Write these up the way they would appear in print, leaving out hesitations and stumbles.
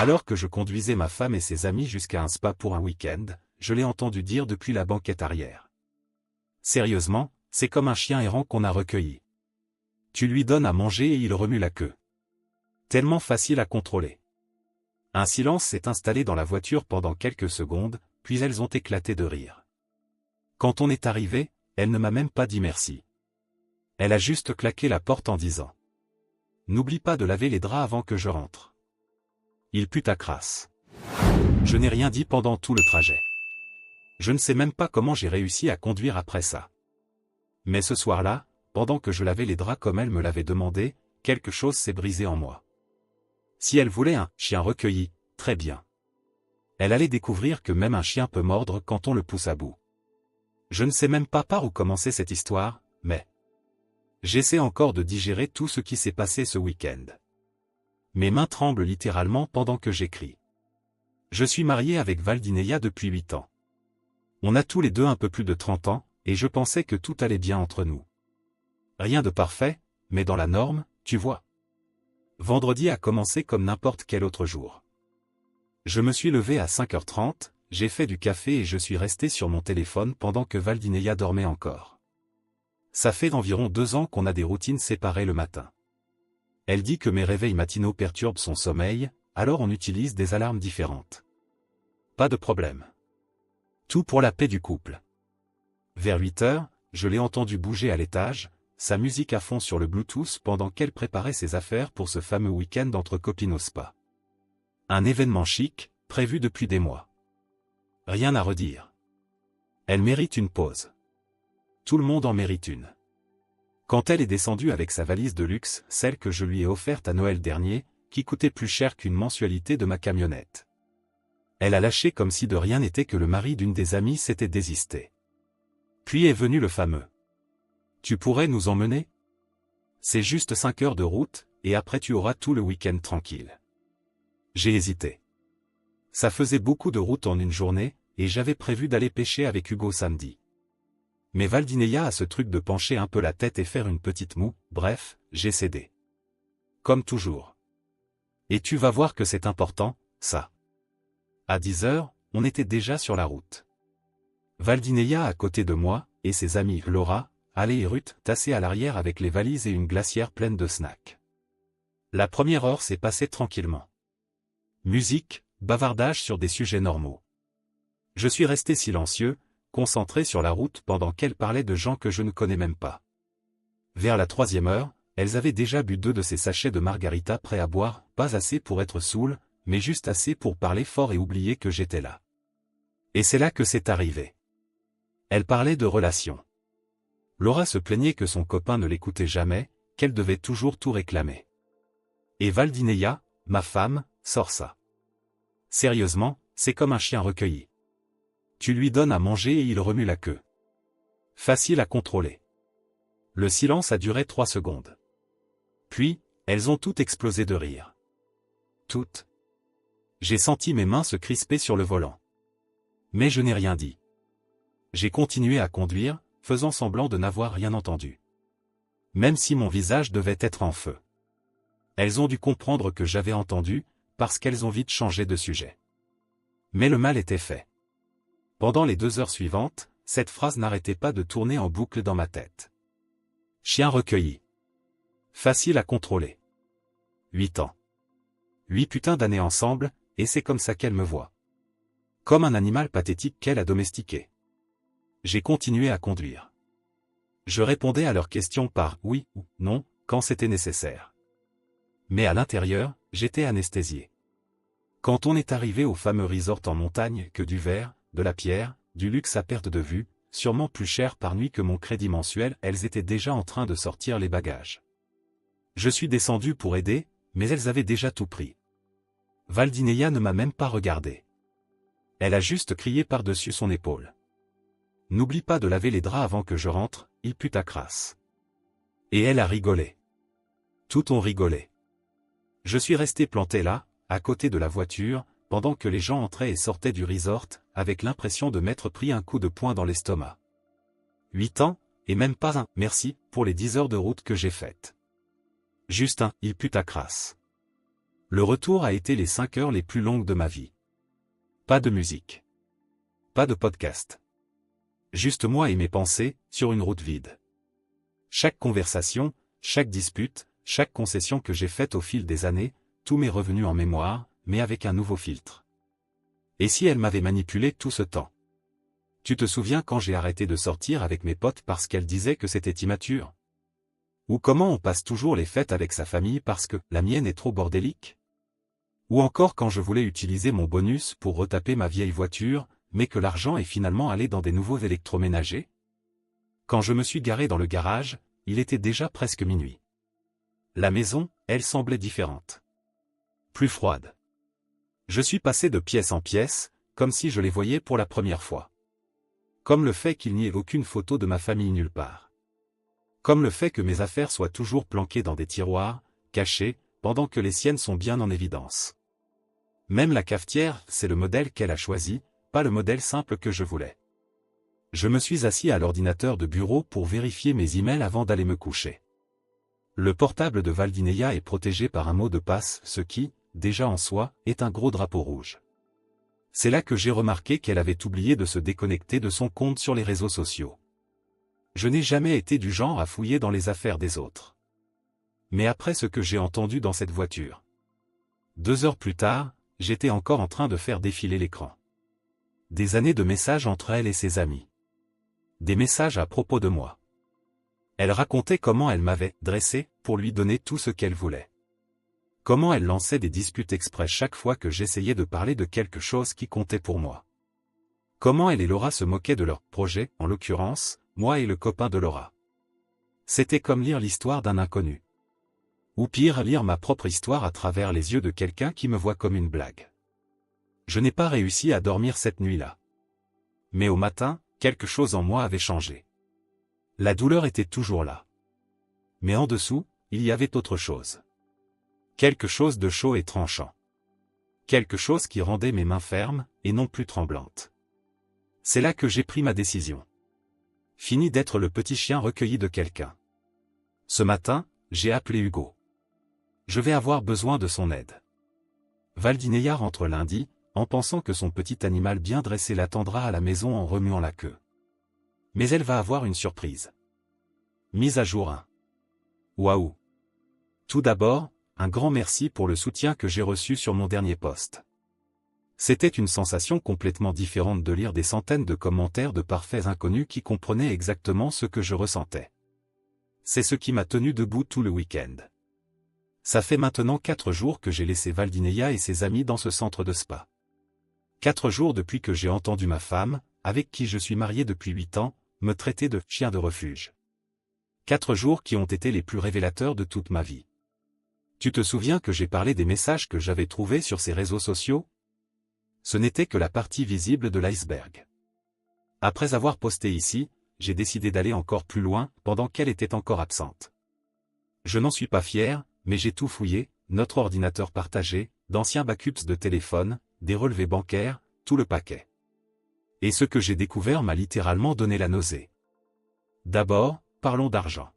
Alors que je conduisais ma femme et ses amis jusqu'à un spa pour un week-end, je l'ai entendu dire depuis la banquette arrière. Sérieusement, c'est comme un chien errant qu'on a recueilli. Tu lui donnes à manger et il remue la queue. Tellement facile à contrôler. Un silence s'est installé dans la voiture pendant quelques secondes, puis elles ont éclaté de rire. Quand on est arrivé, elle ne m'a même pas dit merci. Elle a juste claqué la porte en disant « N'oublie pas de laver les draps avant que je rentre. » Il pue ta crasse. Je n'ai rien dit pendant tout le trajet. Je ne sais même pas comment j'ai réussi à conduire après ça. Mais ce soir-là, pendant que je lavais les draps comme elle me l'avait demandé, quelque chose s'est brisé en moi. Si elle voulait un chien recueilli, très bien. Elle allait découvrir que même un chien peut mordre quand on le pousse à bout. Je ne sais même pas par où commencer cette histoire, mais j'essaie encore de digérer tout ce qui s'est passé ce week-end. Mes mains tremblent littéralement pendant que j'écris. Je suis marié avec Valdineia depuis 8 ans. On a tous les deux un peu plus de 30 ans, et je pensais que tout allait bien entre nous. Rien de parfait, mais dans la norme, tu vois. Vendredi a commencé comme n'importe quel autre jour. Je me suis levé à 5h30, j'ai fait du café et je suis resté sur mon téléphone pendant que Valdineia dormait encore. Ça fait environ 2 ans qu'on a des routines séparées le matin. Elle dit que mes réveils matinaux perturbent son sommeil, alors on utilise des alarmes différentes. Pas de problème. Tout pour la paix du couple. Vers 8h, je l'ai entendu bouger à l'étage, sa musique à fond sur le Bluetooth pendant qu'elle préparait ses affaires pour ce fameux week-end entre copines au spa. Un événement chic, prévu depuis des mois. Rien à redire. Elle mérite une pause. Tout le monde en mérite une. Quand elle est descendue avec sa valise de luxe, celle que je lui ai offerte à Noël dernier, qui coûtait plus cher qu'une mensualité de ma camionnette. Elle a lâché comme si de rien n'était que le mari d'une des amies s'était désisté. Puis est venu le fameux « Tu pourrais nous emmener ? C'est juste 5 heures de route, et après tu auras tout le week-end tranquille. » J'ai hésité. Ça faisait beaucoup de route en une journée, et j'avais prévu d'aller pêcher avec Hugo samedi. Mais Valdineia a ce truc de pencher un peu la tête et faire une petite moue, bref, j'ai cédé. Comme toujours. Et tu vas voir que c'est important, ça. À 10h, on était déjà sur la route. Valdineia à côté de moi, et ses amies Laura, Ale et Ruth tassées à l'arrière avec les valises et une glacière pleine de snacks. La première heure s'est passée tranquillement. Musique, bavardage sur des sujets normaux. Je suis resté silencieux, concentré sur la route pendant qu'elles parlaient de gens que je ne connais même pas. Vers la 3e heure, elles avaient déjà bu 2 de ces sachets de margarita prêts à boire, pas assez pour être saoules, mais juste assez pour parler fort et oublier que j'étais là. Et c'est là que c'est arrivé. Elles parlaient de relations. Laura se plaignait que son copain ne l'écoutait jamais, qu'elle devait toujours tout réclamer. Et Valdineia, ma femme, sort ça. Sérieusement, c'est comme un chien recueilli. Tu lui donnes à manger et il remue la queue. Facile à contrôler. Le silence a duré 3 secondes. Puis, elles ont toutes explosé de rire. Toutes. J'ai senti mes mains se crisper sur le volant. Mais je n'ai rien dit. J'ai continué à conduire, faisant semblant de n'avoir rien entendu. Même si mon visage devait être en feu. Elles ont dû comprendre que j'avais entendu, parce qu'elles ont vite changé de sujet. Mais le mal était fait. Pendant les 2 heures suivantes, cette phrase n'arrêtait pas de tourner en boucle dans ma tête. Chien recueilli. Facile à contrôler. 8 ans. 8 putains d'années ensemble, et c'est comme ça qu'elle me voit. Comme un animal pathétique qu'elle a domestiqué. J'ai continué à conduire. Je répondais à leurs questions par oui ou non, quand c'était nécessaire. Mais à l'intérieur, j'étais anesthésié. Quand on est arrivé au fameux resort en montagne, que du verre, de la pierre, du luxe à perte de vue, sûrement plus cher par nuit que mon crédit mensuel, elles étaient déjà en train de sortir les bagages. Je suis descendu pour aider, mais elles avaient déjà tout pris. Valdineia ne m'a même pas regardé. Elle a juste crié par-dessus son épaule. N'oublie pas de laver les draps avant que je rentre, il pue ta crasse. Et elle a rigolé. Tout ont rigolé. Je suis resté planté là, à côté de la voiture, pendant que les gens entraient et sortaient du resort, avec l'impression de m'être pris un coup de poing dans l'estomac. 8 ans, et même pas un « merci » pour les 10 heures de route que j'ai faites. Juste un « il pue ta crasse ». Le retour a été les 5 heures les plus longues de ma vie. Pas de musique. Pas de podcast. Juste moi et mes pensées, sur une route vide. Chaque conversation, chaque dispute, chaque concession que j'ai faite au fil des années, tout m'est revenu en mémoire, mais avec un nouveau filtre. Et si elle m'avait manipulé tout ce temps? Tu te souviens quand j'ai arrêté de sortir avec mes potes parce qu'elle disait que c'était immature? Ou comment on passe toujours les fêtes avec sa famille parce que la mienne est trop bordélique? Ou encore quand je voulais utiliser mon bonus pour retaper ma vieille voiture, mais que l'argent est finalement allé dans des nouveaux électroménagers? Quand je me suis garé dans le garage, il était déjà presque minuit. La maison, elle semblait différente. Plus froide. Je suis passé de pièce en pièce, comme si je les voyais pour la première fois. Comme le fait qu'il n'y ait aucune photo de ma famille nulle part. Comme le fait que mes affaires soient toujours planquées dans des tiroirs, cachées, pendant que les siennes sont bien en évidence. Même la cafetière, c'est le modèle qu'elle a choisi, pas le modèle simple que je voulais. Je me suis assis à l'ordinateur de bureau pour vérifier mes emails avant d'aller me coucher. Le portable de Valdineia est protégé par un mot de passe, ce qui, déjà en soi, est un gros drapeau rouge. C'est là que j'ai remarqué qu'elle avait oublié de se déconnecter de son compte sur les réseaux sociaux. Je n'ai jamais été du genre à fouiller dans les affaires des autres. Mais après ce que j'ai entendu dans cette voiture. 2 heures plus tard, j'étais encore en train de faire défiler l'écran. Des années de messages entre elle et ses amis. Des messages à propos de moi. Elle racontait comment elle m'avait dressé pour lui donner tout ce qu'elle voulait. Comment elle lançait des disputes exprès chaque fois que j'essayais de parler de quelque chose qui comptait pour moi. Comment elle et Laura se moquaient de leur projet, en l'occurrence, moi et le copain de Laura. C'était comme lire l'histoire d'un inconnu. Ou pire, lire ma propre histoire à travers les yeux de quelqu'un qui me voit comme une blague. Je n'ai pas réussi à dormir cette nuit-là. Mais au matin, quelque chose en moi avait changé. La douleur était toujours là. Mais en dessous, il y avait autre chose. Quelque chose de chaud et tranchant. Quelque chose qui rendait mes mains fermes, et non plus tremblantes. C'est là que j'ai pris ma décision. Fini d'être le petit chien recueilli de quelqu'un. Ce matin, j'ai appelé Hugo. Je vais avoir besoin de son aide. Valdineia rentre lundi, en pensant que son petit animal bien dressé l'attendra à la maison en remuant la queue. Mais elle va avoir une surprise. Mise à jour 1. Waouh! Tout d'abord, un grand merci pour le soutien que j'ai reçu sur mon dernier post. C'était une sensation complètement différente de lire des centaines de commentaires de parfaits inconnus qui comprenaient exactement ce que je ressentais. C'est ce qui m'a tenu debout tout le week-end. Ça fait maintenant 4 jours que j'ai laissé Valdineia et ses amis dans ce centre de spa. 4 jours depuis que j'ai entendu ma femme, avec qui je suis marié depuis 8 ans, me traiter de « chien de refuge ». 4 jours qui ont été les plus révélateurs de toute ma vie. Tu te souviens que j'ai parlé des messages que j'avais trouvés sur ces réseaux sociaux? Ce n'était que la partie visible de l'iceberg. Après avoir posté ici, j'ai décidé d'aller encore plus loin, pendant qu'elle était encore absente. Je n'en suis pas fier, mais j'ai tout fouillé, notre ordinateur partagé, d'anciens backups de téléphone, des relevés bancaires, tout le paquet. Et ce que j'ai découvert m'a littéralement donné la nausée. D'abord, parlons d'argent.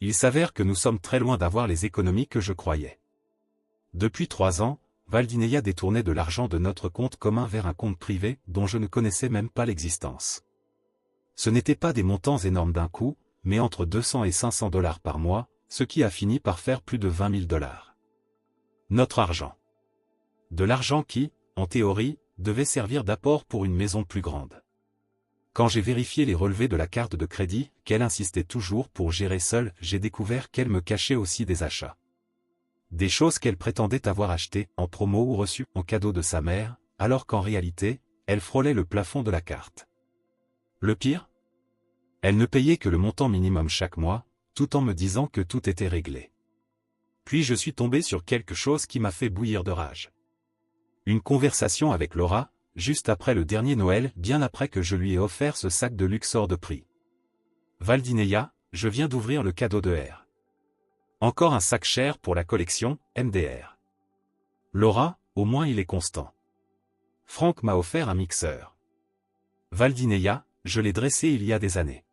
Il s'avère que nous sommes très loin d'avoir les économies que je croyais. Depuis 3 ans, Valdineia détournait de l'argent de notre compte commun vers un compte privé dont je ne connaissais même pas l'existence. Ce n'étaient pas des montants énormes d'un coup, mais entre 200 et 500 $ par mois, ce qui a fini par faire plus de 20 000 $. Notre argent. De l'argent qui, en théorie, devait servir d'apport pour une maison plus grande. Quand j'ai vérifié les relevés de la carte de crédit, qu'elle insistait toujours pour gérer seule, j'ai découvert qu'elle me cachait aussi des achats. Des choses qu'elle prétendait avoir achetées en promo ou reçues en cadeau de sa mère, alors qu'en réalité, elle frôlait le plafond de la carte. Le pire? Elle ne payait que le montant minimum chaque mois, tout en me disant que tout était réglé. Puis je suis tombé sur quelque chose qui m'a fait bouillir de rage. Une conversation avec Laura, juste après le dernier Noël, bien après que je lui ai offert ce sac de luxe hors de prix. Valdineia, je viens d'ouvrir le cadeau de R. Encore un sac cher pour la collection, MDR. Laura, au moins il est constant. Franck m'a offert un mixeur. Valdineia, je l'ai dressé il y a des années.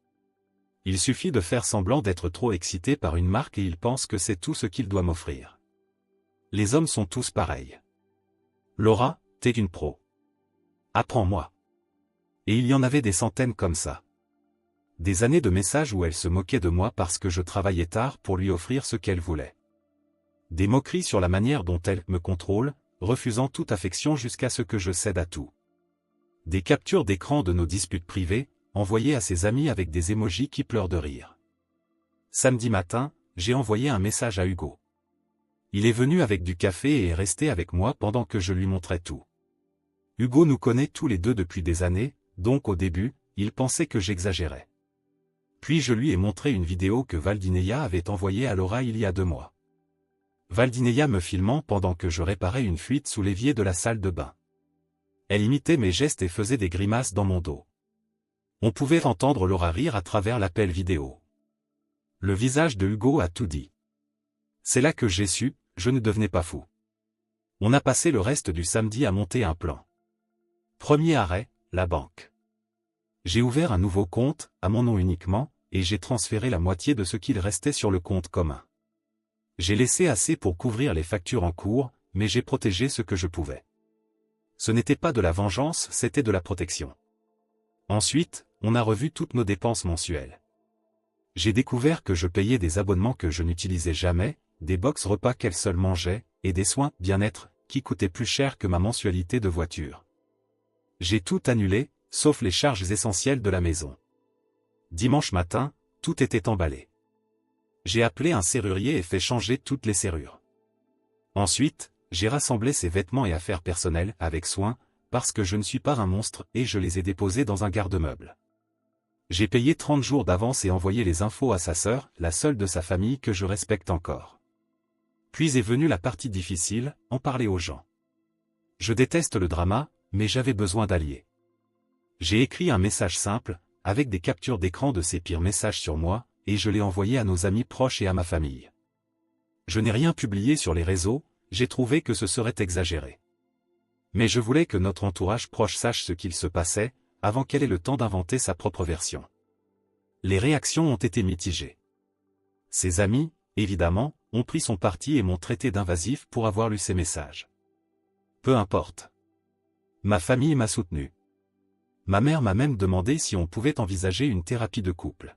Il suffit de faire semblant d'être trop excité par une marque et il pense que c'est tout ce qu'il doit m'offrir. Les hommes sont tous pareils. Laura, t'es une pro. Apprends-moi. Et il y en avait des centaines comme ça. Des années de messages où elle se moquait de moi parce que je travaillais tard pour lui offrir ce qu'elle voulait. Des moqueries sur la manière dont elle me contrôle, refusant toute affection jusqu'à ce que je cède à tout. Des captures d'écran de nos disputes privées, envoyées à ses amis avec des émojis qui pleurent de rire. Samedi matin, j'ai envoyé un message à Hugo. Il est venu avec du café et est resté avec moi pendant que je lui montrais tout. Hugo nous connaît tous les deux depuis des années, donc au début, il pensait que j'exagérais. Puis je lui ai montré une vidéo que Valdineia avait envoyée à Laura il y a 2 mois. Valdineia me filmant pendant que je réparais une fuite sous l'évier de la salle de bain. Elle imitait mes gestes et faisait des grimaces dans mon dos. On pouvait entendre Laura rire à travers l'appel vidéo. Le visage de Hugo a tout dit. C'est là que j'ai su, je ne devenais pas fou. On a passé le reste du samedi à monter un plan. Premier arrêt, la banque. J'ai ouvert un nouveau compte, à mon nom uniquement, et j'ai transféré la moitié de ce qu'il restait sur le compte commun. J'ai laissé assez pour couvrir les factures en cours, mais j'ai protégé ce que je pouvais. Ce n'était pas de la vengeance, c'était de la protection. Ensuite, on a revu toutes nos dépenses mensuelles. J'ai découvert que je payais des abonnements que je n'utilisais jamais, des box repas qu'elle seule mangeait, et des soins bien-être, qui coûtaient plus cher que ma mensualité de voiture. J'ai tout annulé, sauf les charges essentielles de la maison. Dimanche matin, tout était emballé. J'ai appelé un serrurier et fait changer toutes les serrures. Ensuite, j'ai rassemblé ses vêtements et affaires personnelles avec soin, parce que je ne suis pas un monstre et je les ai déposés dans un garde-meuble. J'ai payé 30 jours d'avance et envoyé les infos à sa sœur, la seule de sa famille que je respecte encore. Puis est venue la partie difficile, en parler aux gens. Je déteste le drama, mais j'avais besoin d'alliés. J'ai écrit un message simple, avec des captures d'écran de ses pires messages sur moi, et je l'ai envoyé à nos amis proches et à ma famille. Je n'ai rien publié sur les réseaux, j'ai trouvé que ce serait exagéré. Mais je voulais que notre entourage proche sache ce qu'il se passait, avant qu'elle ait le temps d'inventer sa propre version. Les réactions ont été mitigées. Ses amis, évidemment, ont pris son parti et m'ont traité d'invasif pour avoir lu ses messages. Peu importe. Ma famille m'a soutenu. Ma mère m'a même demandé si on pouvait envisager une thérapie de couple.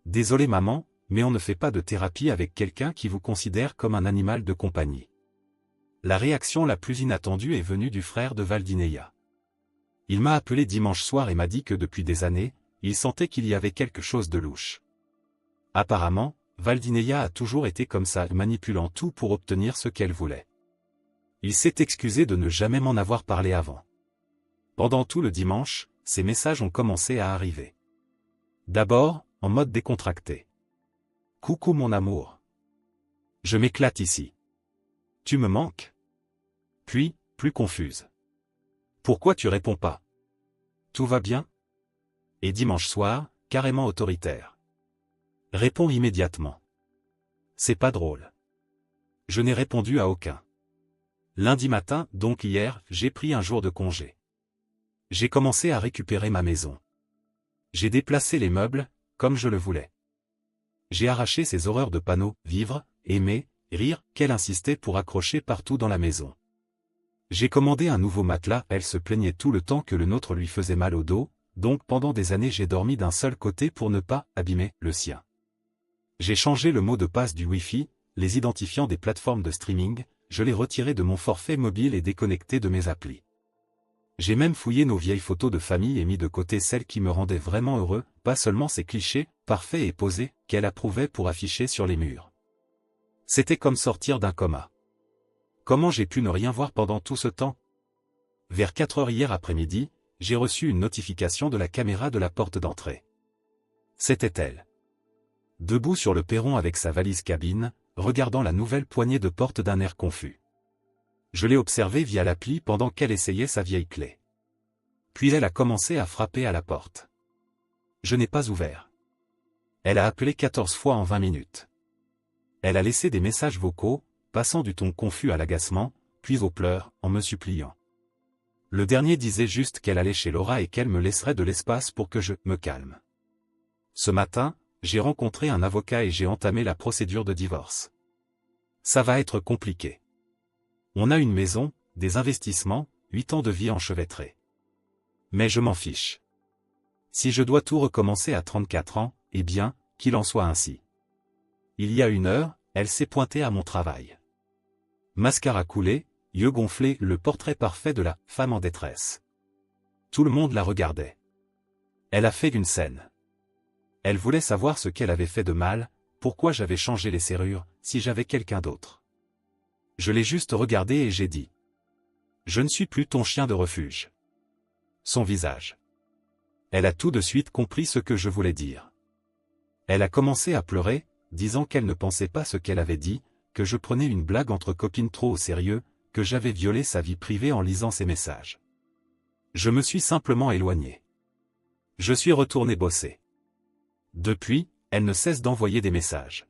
Désolé maman, mais on ne fait pas de thérapie avec quelqu'un qui vous considère comme un animal de compagnie. La réaction la plus inattendue est venue du frère de Valdineia. Il m'a appelé dimanche soir et m'a dit que depuis des années, il sentait qu'il y avait quelque chose de louche. Apparemment, Valdineia a toujours été comme ça, manipulant tout pour obtenir ce qu'elle voulait. Il s'est excusé de ne jamais m'en avoir parlé avant. Pendant tout le dimanche, ces messages ont commencé à arriver. D'abord, en mode décontracté. Coucou mon amour. Je m'éclate ici. Tu me manques? Puis, plus confuse. Pourquoi tu réponds pas? Tout va bien? Et dimanche soir, carrément autoritaire. Réponds immédiatement. C'est pas drôle. Je n'ai répondu à aucun. Lundi matin, donc hier, j'ai pris un jour de congé. J'ai commencé à récupérer ma maison. J'ai déplacé les meubles, comme je le voulais. J'ai arraché ces horreurs de panneaux, vivre, aimer, rire, qu'elle insistait pour accrocher partout dans la maison. J'ai commandé un nouveau matelas, elle se plaignait tout le temps que le nôtre lui faisait mal au dos, donc pendant des années j'ai dormi d'un seul côté pour ne pas abîmer le sien. J'ai changé le mot de passe du Wi-Fi, les identifiants des plateformes de streaming, je l'ai retiré de mon forfait mobile et déconnecté de mes applis. J'ai même fouillé nos vieilles photos de famille et mis de côté celles qui me rendaient vraiment heureux, pas seulement ces clichés, parfaits et posés, qu'elle approuvait pour afficher sur les murs. C'était comme sortir d'un coma. Comment j'ai pu ne rien voir pendant tout ce temps? Vers 4 heures hier après-midi, j'ai reçu une notification de la caméra de la porte d'entrée. C'était elle. Debout sur le perron avec sa valise cabine, regardant la nouvelle poignée de porte d'un air confus. Je l'ai observée via l'appli pendant qu'elle essayait sa vieille clé. Puis elle a commencé à frapper à la porte. Je n'ai pas ouvert. Elle a appelé 14 fois en 20 minutes. Elle a laissé des messages vocaux, passant du ton confus à l'agacement, puis aux pleurs, en me suppliant. Le dernier disait juste qu'elle allait chez Laura et qu'elle me laisserait de l'espace pour que je me calme. Ce matin, j'ai rencontré un avocat et j'ai entamé la procédure de divorce. Ça va être compliqué. On a une maison, des investissements, 8 ans de vie enchevêtrée. Mais je m'en fiche. Si je dois tout recommencer à 34 ans, eh bien, qu'il en soit ainsi. Il y a 1 heure, elle s'est pointée à mon travail. Mascara coulé, yeux gonflés, le portrait parfait de la femme en détresse. Tout le monde la regardait. Elle a fait une scène. Elle voulait savoir ce qu'elle avait fait de mal, pourquoi j'avais changé les serrures, si j'avais quelqu'un d'autre. Je l'ai juste regardé et j'ai dit. Je ne suis plus ton chien de refuge. Son visage. Elle a tout de suite compris ce que je voulais dire. Elle a commencé à pleurer, disant qu'elle ne pensait pas ce qu'elle avait dit, que je prenais une blague entre copines trop au sérieux, que j'avais violé sa vie privée en lisant ses messages. Je me suis simplement éloigné. Je suis retourné bosser. Depuis, elle ne cesse d'envoyer des messages.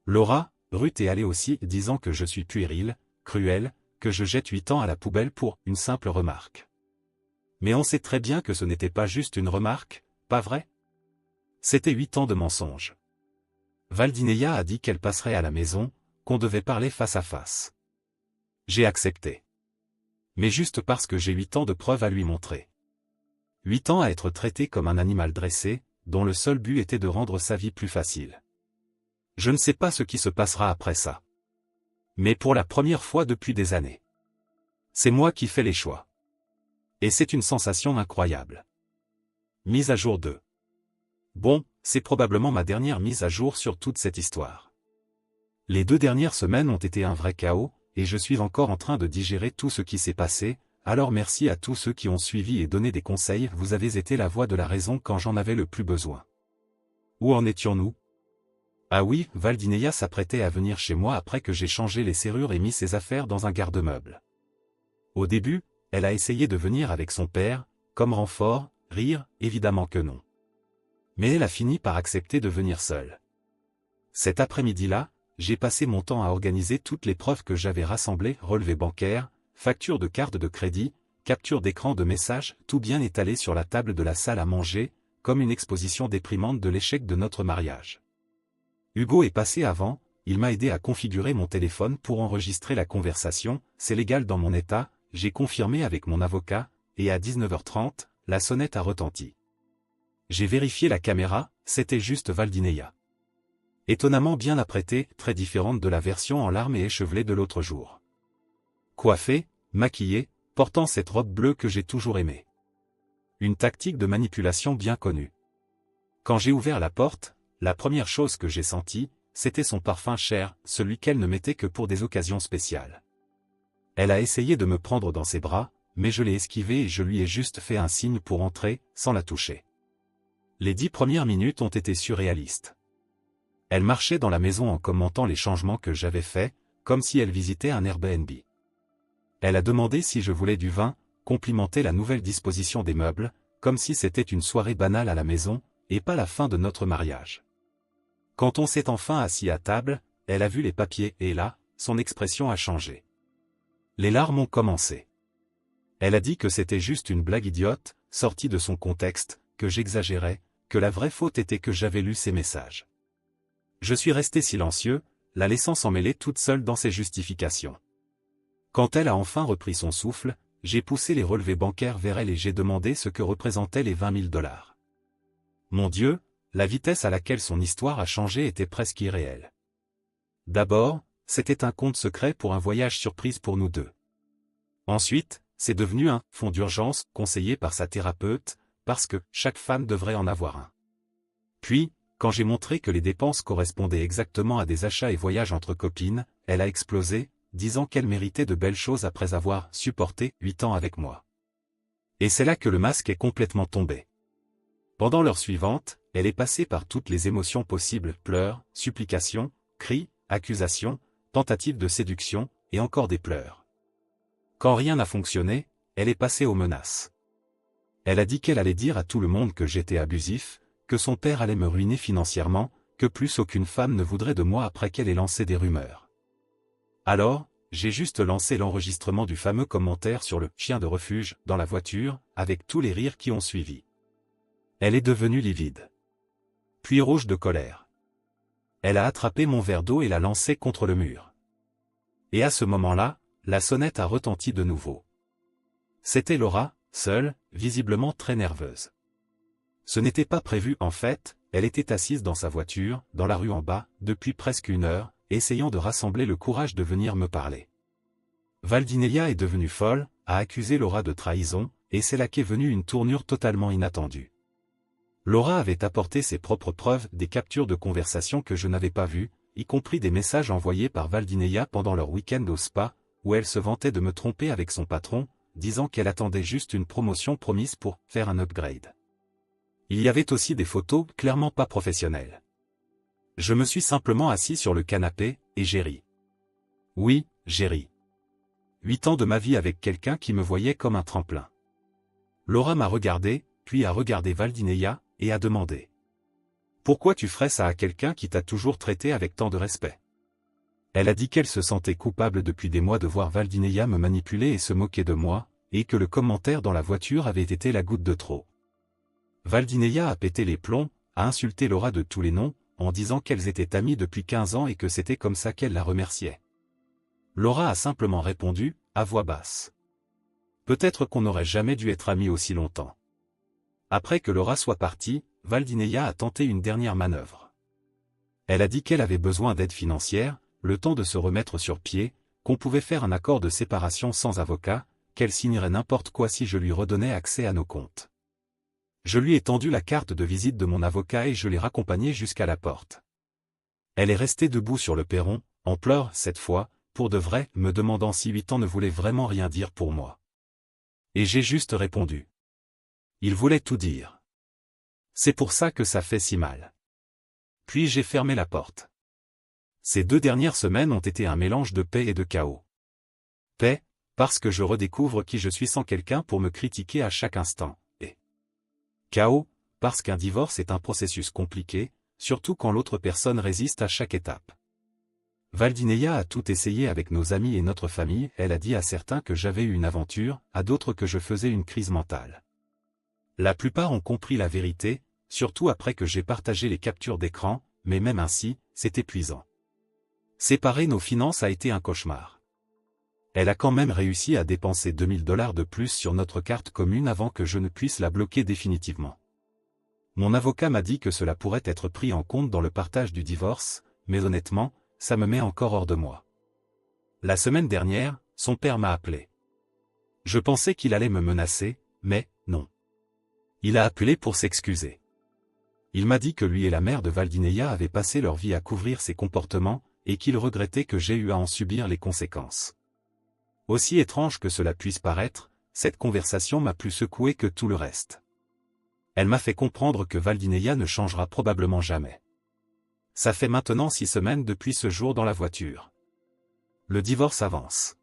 Laura, Ruth est allée aussi, disant que je suis puéril, cruel, que je jette 8 ans à la poubelle pour une simple remarque. Mais on sait très bien que ce n'était pas juste une remarque, pas vrai? C'était 8 ans de mensonges. Valdineia a dit qu'elle passerait à la maison, qu'on devait parler face à face. J'ai accepté. Mais juste parce que j'ai 8 ans de preuves à lui montrer. 8 ans à être traité comme un animal dressé, dont le seul but était de rendre sa vie plus facile. Je ne sais pas ce qui se passera après ça. Mais pour la première fois depuis des années. C'est moi qui fais les choix. Et c'est une sensation incroyable. Mise à jour 2. Bon, c'est probablement ma dernière mise à jour sur toute cette histoire. Les 2 dernières semaines ont été un vrai chaos, et je suis encore en train de digérer tout ce qui s'est passé, alors merci à tous ceux qui ont suivi et donné des conseils, vous avez été la voix de la raison quand j'en avais le plus besoin. Où en étions-nous? Ah oui, Valdineia s'apprêtait à venir chez moi après que j'ai changé les serrures et mis ses affaires dans un garde-meuble. Au début, elle a essayé de venir avec son père, comme renfort, rire, évidemment que non. Mais elle a fini par accepter de venir seule. Cet après-midi-là, j'ai passé mon temps à organiser toutes les preuves que j'avais rassemblées, relevés bancaires, factures de carte de crédit, capture d'écran de messages, tout bien étalé sur la table de la salle à manger, comme une exposition déprimante de l'échec de notre mariage. Hugo est passé avant, il m'a aidé à configurer mon téléphone pour enregistrer la conversation, c'est légal dans mon état, j'ai confirmé avec mon avocat, et à 19h30, la sonnette a retenti. J'ai vérifié la caméra, c'était juste Valdineia. Étonnamment bien apprêtée, très différente de la version en larmes et échevelée de l'autre jour. Coiffée, maquillée, portant cette robe bleue que j'ai toujours aimée. Une tactique de manipulation bien connue. Quand j'ai ouvert la porte, la première chose que j'ai sentie, c'était son parfum cher, celui qu'elle ne mettait que pour des occasions spéciales. Elle a essayé de me prendre dans ses bras, mais je l'ai esquivé et je lui ai juste fait un signe pour entrer, sans la toucher. Les 10 premières minutes ont été surréalistes. Elle marchait dans la maison en commentant les changements que j'avais faits, comme si elle visitait un Airbnb. Elle a demandé si je voulais du vin, complimenté la nouvelle disposition des meubles, comme si c'était une soirée banale à la maison, et pas la fin de notre mariage. Quand on s'est enfin assis à table, elle a vu les papiers et là, son expression a changé. Les larmes ont commencé. Elle a dit que c'était juste une blague idiote, sortie de son contexte, que j'exagérais, que la vraie faute était que j'avais lu ses messages. Je suis resté silencieux, la laissant s'en mêler toute seule dans ses justifications. Quand elle a enfin repris son souffle, j'ai poussé les relevés bancaires vers elle et j'ai demandé ce que représentaient les 20 000 $. Mon Dieu, la vitesse à laquelle son histoire a changé était presque irréelle. D'abord, c'était un compte secret pour un voyage surprise pour nous deux. Ensuite, c'est devenu un fonds d'urgence conseillé par sa thérapeute, parce que chaque femme devrait en avoir un. Puis, quand j'ai montré que les dépenses correspondaient exactement à des achats et voyages entre copines, elle a explosé, disant qu'elle méritait de belles choses après avoir supporté 8 ans avec moi. Et c'est là que le masque est complètement tombé. Pendant l'heure suivante, elle est passée par toutes les émotions possibles, pleurs, supplications, cris, accusations, tentatives de séduction, et encore des pleurs. Quand rien n'a fonctionné, elle est passée aux menaces. Elle a dit qu'elle allait dire à tout le monde que j'étais abusif, que son père allait me ruiner financièrement, que plus aucune femme ne voudrait de moi après qu'elle ait lancé des rumeurs. Alors, j'ai juste lancé l'enregistrement du fameux commentaire sur le « chien de refuge » dans la voiture, avec tous les rires qui ont suivi. Elle est devenue livide. Puis rouge de colère. Elle a attrapé mon verre d'eau et l'a lancé contre le mur. Et à ce moment-là, la sonnette a retenti de nouveau. C'était Laura, seule, visiblement très nerveuse. Ce n'était pas prévu en fait, elle était assise dans sa voiture, dans la rue en bas, depuis presque 1 heure, essayant de rassembler le courage de venir me parler. Valdineia est devenue folle, a accusé Laura de trahison, et c'est là qu'est venue une tournure totalement inattendue. Laura avait apporté ses propres preuves, des captures de conversation que je n'avais pas vues, y compris des messages envoyés par Valdineia pendant leur week-end au spa, où elle se vantait de me tromper avec son patron, disant qu'elle attendait juste une promotion promise pour faire un upgrade. Il y avait aussi des photos clairement pas professionnelles. Je me suis simplement assis sur le canapé, et j'ai ri. Oui, j'ai ri. 8 ans de ma vie avec quelqu'un qui me voyait comme un tremplin. Laura m'a regardé, puis a regardé Valdineia, et a demandé. Pourquoi tu ferais ça à quelqu'un qui t'a toujours traité avec tant de respect? Elle a dit qu'elle se sentait coupable depuis des mois de voir Valdineia me manipuler et se moquer de moi, et que le commentaire dans la voiture avait été la goutte de trop. Valdineia a pété les plombs, a insulté Laura de tous les noms, en disant qu'elles étaient amies depuis 15 ans et que c'était comme ça qu'elle la remerciait. Laura a simplement répondu, à voix basse. Peut-être qu'on n'aurait jamais dû être amis aussi longtemps. Après que Laura soit partie, Valdineia a tenté une dernière manœuvre. Elle a dit qu'elle avait besoin d'aide financière, le temps de se remettre sur pied, qu'on pouvait faire un accord de séparation sans avocat, qu'elle signerait n'importe quoi si je lui redonnais accès à nos comptes. Je lui ai tendu la carte de visite de mon avocat et je l'ai raccompagnée jusqu'à la porte. Elle est restée debout sur le perron, en pleurs cette fois, pour de vrai, me demandant si 8 ans ne voulaient vraiment rien dire pour moi. Et j'ai juste répondu. Il voulait tout dire. C'est pour ça que ça fait si mal. Puis j'ai fermé la porte. Ces 2 dernières semaines ont été un mélange de paix et de chaos. Paix, parce que je redécouvre qui je suis sans quelqu'un pour me critiquer à chaque instant, et chaos, parce qu'un divorce est un processus compliqué, surtout quand l'autre personne résiste à chaque étape. Valdineia a tout essayé avec nos amis et notre famille, elle a dit à certains que j'avais eu une aventure, à d'autres que je faisais une crise mentale. La plupart ont compris la vérité, surtout après que j'ai partagé les captures d'écran, mais même ainsi, c'est épuisant. Séparer nos finances a été un cauchemar. Elle a quand même réussi à dépenser $2000 de plus sur notre carte commune avant que je ne puisse la bloquer définitivement. Mon avocat m'a dit que cela pourrait être pris en compte dans le partage du divorce, mais honnêtement, ça me met encore hors de moi. La semaine dernière, son père m'a appelé. Je pensais qu'il allait me menacer, mais non. Il a appelé pour s'excuser. Il m'a dit que lui et la mère de Valdineia avaient passé leur vie à couvrir ses comportements, et qu'il regrettait que j'ai eu à en subir les conséquences. Aussi étrange que cela puisse paraître, cette conversation m'a plus secoué que tout le reste. Elle m'a fait comprendre que Valdineia ne changera probablement jamais. Ça fait maintenant 6 semaines depuis ce jour dans la voiture. Le divorce avance.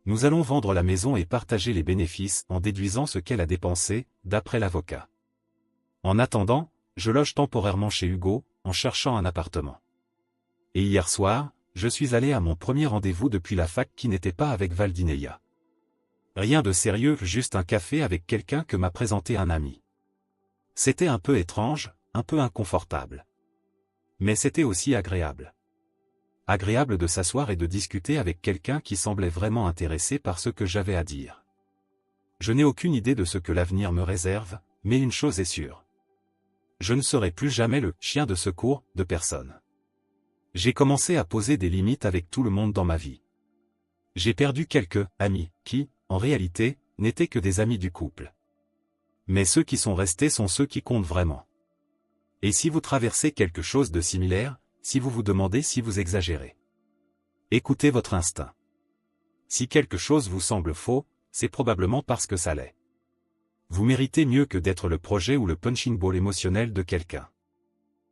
Nous allons vendre la maison et partager les bénéfices en déduisant ce qu'elle a dépensé, d'après l'avocat. En attendant, je loge temporairement chez Hugo, en cherchant un appartement. Et hier soir, je suis allé à mon premier rendez-vous depuis la fac qui n'était pas avec Valdineia. Rien de sérieux, juste un café avec quelqu'un que m'a présenté un ami. C'était un peu étrange, un peu inconfortable. Mais c'était aussi agréable. Agréable de s'asseoir et de discuter avec quelqu'un qui semblait vraiment intéressé par ce que j'avais à dire. Je n'ai aucune idée de ce que l'avenir me réserve, mais une chose est sûre. Je ne serai plus jamais le chien de secours de personne. J'ai commencé à poser des limites avec tout le monde dans ma vie. J'ai perdu quelques amis qui, en réalité, n'étaient que des amis du couple. Mais ceux qui sont restés sont ceux qui comptent vraiment. Et si vous traversez quelque chose de similaire, si vous vous demandez si vous exagérez, écoutez votre instinct. Si quelque chose vous semble faux, c'est probablement parce que ça l'est. Vous méritez mieux que d'être le projet ou le punching ball émotionnel de quelqu'un.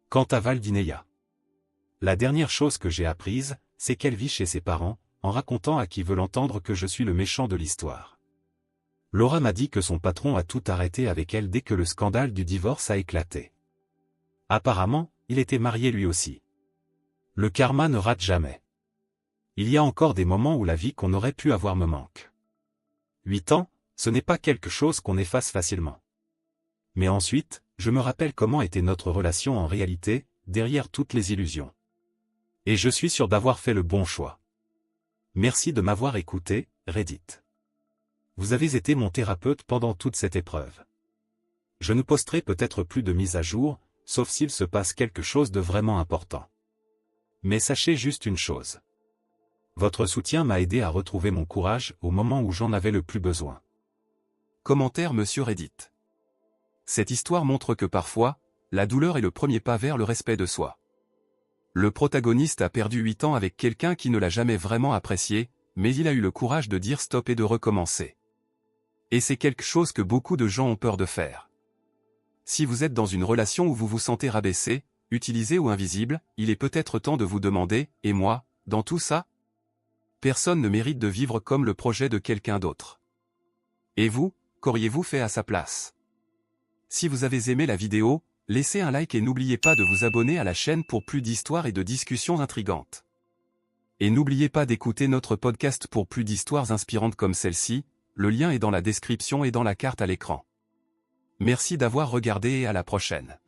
Quant à Valdineia, la dernière chose que j'ai apprise, c'est qu'elle vit chez ses parents, en racontant à qui veut l'entendre que je suis le méchant de l'histoire. Laura m'a dit que son patron a tout arrêté avec elle dès que le scandale du divorce a éclaté. Apparemment, il était marié lui aussi. Le karma ne rate jamais. Il y a encore des moments où la vie qu'on aurait pu avoir me manque. 8 ans, ce n'est pas quelque chose qu'on efface facilement. Mais ensuite, je me rappelle comment était notre relation en réalité, derrière toutes les illusions. Et je suis sûr d'avoir fait le bon choix. Merci de m'avoir écouté, Reddit. Vous avez été mon thérapeute pendant toute cette épreuve. Je ne posterai peut-être plus de mise à jour, sauf s'il se passe quelque chose de vraiment important. Mais sachez juste une chose. Votre soutien m'a aidé à retrouver mon courage au moment où j'en avais le plus besoin. Commentaire Monsieur Reddit. Cette histoire montre que parfois, la douleur est le premier pas vers le respect de soi. Le protagoniste a perdu 8 ans avec quelqu'un qui ne l'a jamais vraiment apprécié, mais il a eu le courage de dire stop et de recommencer. Et c'est quelque chose que beaucoup de gens ont peur de faire. Si vous êtes dans une relation où vous vous sentez rabaissé, utilisé ou invisible, il est peut-être temps de vous demander, et moi, dans tout ça? Personne ne mérite de vivre comme le projet de quelqu'un d'autre. Et vous, qu'auriez-vous fait à sa place? Si vous avez aimé la vidéo, laissez un like et n'oubliez pas de vous abonner à la chaîne pour plus d'histoires et de discussions intrigantes. Et n'oubliez pas d'écouter notre podcast pour plus d'histoires inspirantes comme celle-ci, le lien est dans la description et dans la carte à l'écran. Merci d'avoir regardé et à la prochaine.